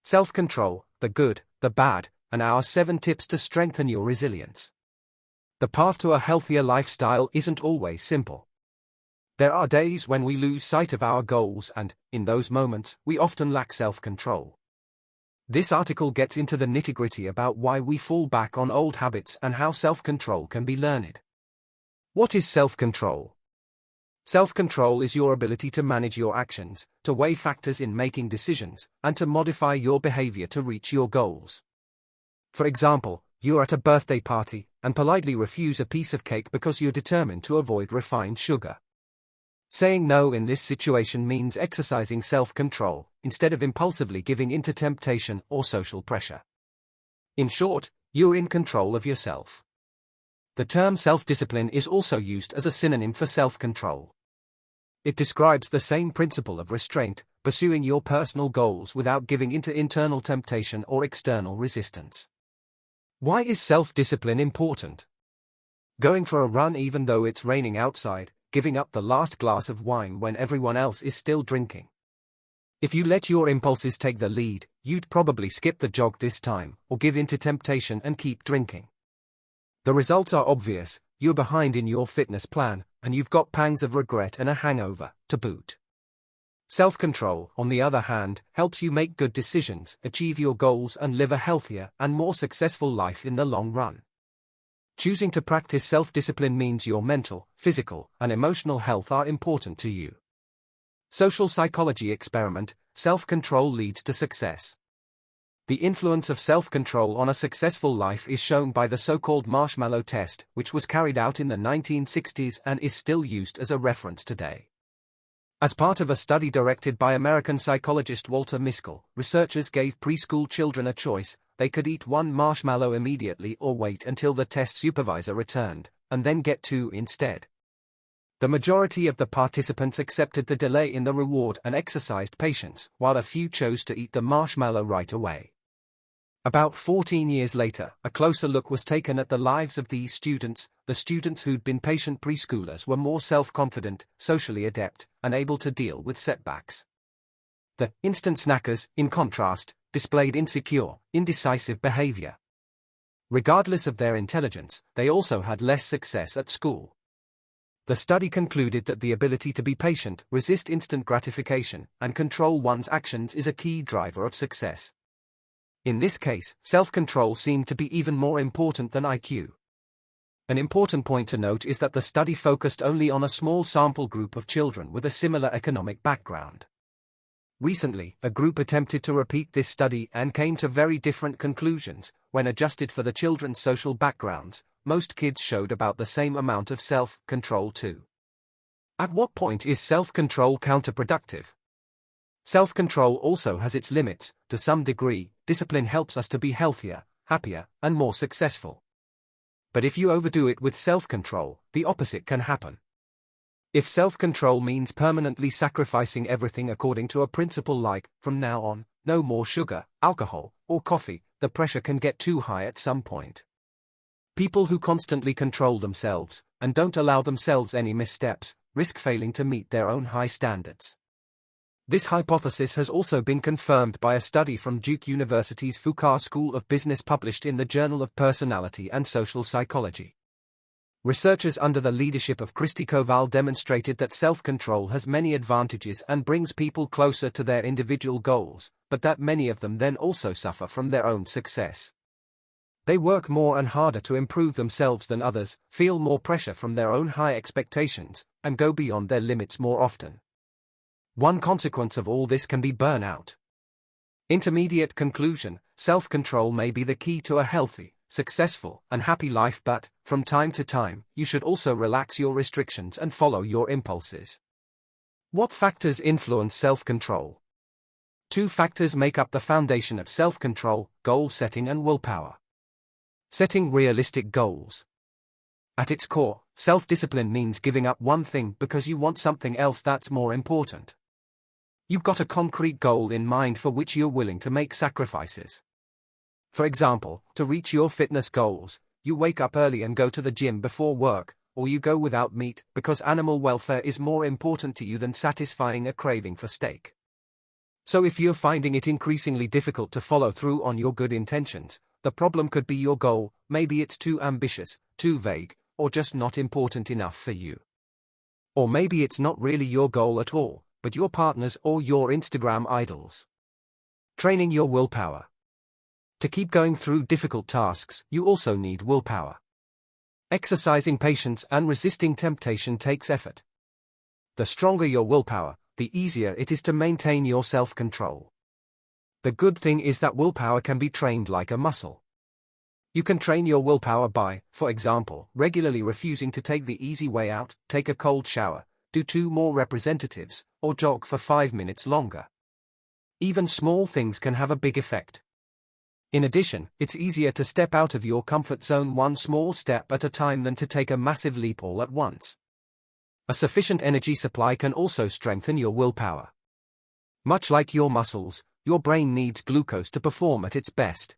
Self-control, the good, the bad, and our 7 tips to strengthen your resilience. The path to a healthier lifestyle isn't always simple. There are days when we lose sight of our goals and, in those moments, we often lack self-control. This article gets into the nitty-gritty about why we fall back on old habits and how self-control can be learned. What is self-control? Self-control is your ability to manage your actions, to weigh factors in making decisions, and to modify your behavior to reach your goals. For example, you're at a birthday party and politely refuse a piece of cake because you're determined to avoid refined sugar. Saying no in this situation means exercising self-control, instead of impulsively giving in to temptation or social pressure. In short, you're in control of yourself. The term self-discipline is also used as a synonym for self-control. It describes the same principle of restraint, pursuing your personal goals without giving in to internal temptation or external resistance. Why is self-discipline important? Going for a run even though it's raining outside, giving up the last glass of wine when everyone else is still drinking. If you let your impulses take the lead, you'd probably skip the jog this time, or give in to temptation and keep drinking. The results are obvious: you're behind in your fitness plan, and you've got pangs of regret and a hangover, to boot. Self-control, on the other hand, helps you make good decisions, achieve your goals and live a healthier and more successful life in the long run. Choosing to practice self-discipline means your mental, physical, and emotional health are important to you. Social psychology experiment: self-control leads to success. The influence of self-control on a successful life is shown by the so-called marshmallow test, which was carried out in the 1960s and is still used as a reference today. As part of a study directed by American psychologist Walter Miskell, researchers gave preschool children a choice: they could eat 1 marshmallow immediately or wait until the test supervisor returned, and then get 2 instead. The majority of the participants accepted the delay in the reward and exercised patience, while a few chose to eat the marshmallow right away. About 14 years later, a closer look was taken at the lives of these students. The students who'd been patient preschoolers were more self-confident, socially adept, and able to deal with setbacks. The instant snackers, in contrast, displayed insecure, indecisive behavior. Regardless of their intelligence, they also had less success at school. The study concluded that the ability to be patient, resist instant gratification, and control one's actions is a key driver of success. In this case, self-control seemed to be even more important than IQ. An important point to note is that the study focused only on a small sample group of children with a similar economic background. Recently, a group attempted to repeat this study and came to very different conclusions. When adjusted for the children's social backgrounds, most kids showed about the same amount of self-control too. At what point is self-control counterproductive? Self-control also has its limits. To some degree, discipline helps us to be healthier, happier, and more successful. But if you overdo it with self-control, the opposite can happen. If self-control means permanently sacrificing everything according to a principle like, from now on, no more sugar, alcohol, or coffee, the pressure can get too high at some point. People who constantly control themselves, and don't allow themselves any missteps, risk failing to meet their own high standards. This hypothesis has also been confirmed by a study from Duke University's Fuqua School of Business published in the Journal of Personality and Social Psychology. Researchers under the leadership of Christy Koval demonstrated that self-control has many advantages and brings people closer to their individual goals, but that many of them then also suffer from their own success. They work more and harder to improve themselves than others, feel more pressure from their own high expectations, and go beyond their limits more often. One consequence of all this can be burnout. Intermediate conclusion: self-control may be the key to a healthy, successful, and happy life, but, from time to time, you should also relax your restrictions and follow your impulses. What factors influence self-control? 2 factors make up the foundation of self-control: goal setting and willpower. Setting realistic goals. At its core, self-discipline means giving up one thing because you want something else that's more important. You've got a concrete goal in mind for which you're willing to make sacrifices. For example, to reach your fitness goals, you wake up early and go to the gym before work, or you go without meat because animal welfare is more important to you than satisfying a craving for steak. So if you're finding it increasingly difficult to follow through on your good intentions, the problem could be your goal. Maybe it's too ambitious, too vague, or just not important enough for you. Or maybe it's not really your goal at all, but your partner's or your Instagram idol's. Training your willpower. To keep going through difficult tasks, you also need willpower. Exercising patience and resisting temptation takes effort. The stronger your willpower, the easier it is to maintain your self-control. The good thing is that willpower can be trained like a muscle. You can train your willpower by, for example, regularly refusing to take the easy way out, take a cold shower, do 2 more representatives, or jog for 5 minutes longer. Even small things can have a big effect. In addition, it's easier to step out of your comfort zone one small step at a time than to take a massive leap all at once. A sufficient energy supply can also strengthen your willpower. Much like your muscles, your brain needs glucose to perform at its best.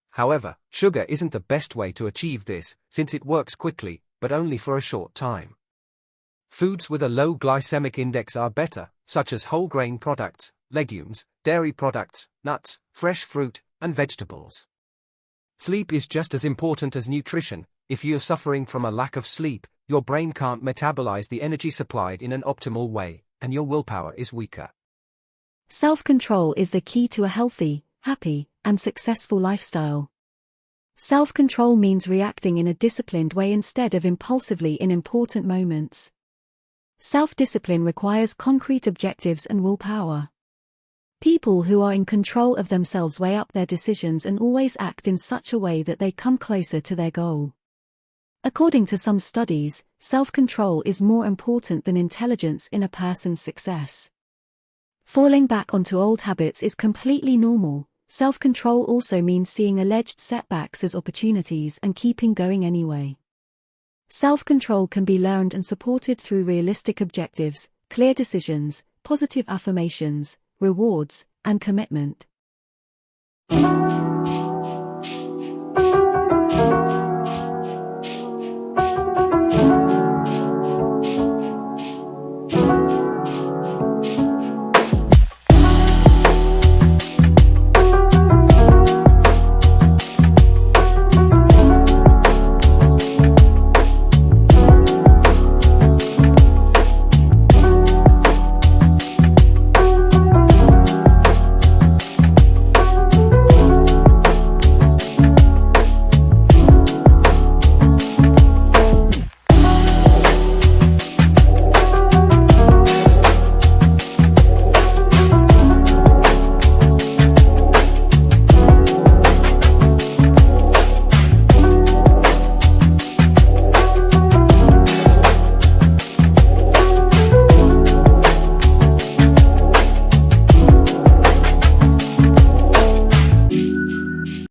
However, sugar isn't the best way to achieve this, since it works quickly, but only for a short time. Foods with a low glycemic index are better, such as whole grain products, legumes, dairy products, nuts, fresh fruit, and vegetables. Sleep is just as important as nutrition. If you're suffering from a lack of sleep, your brain can't metabolize the energy supplied in an optimal way, and your willpower is weaker. Self-control is the key to a healthy, happy, and successful lifestyle. Self-control means reacting in a disciplined way instead of impulsively in important moments. Self-discipline requires concrete objectives and willpower. People who are in control of themselves weigh up their decisions and always act in such a way that they come closer to their goal. According to some studies, self-control is more important than intelligence in a person's success. Falling back onto old habits is completely normal. Self-control also means seeing alleged setbacks as opportunities and keeping going anyway. Self-control can be learned and supported through realistic objectives, clear decisions, positive affirmations, rewards, and commitment.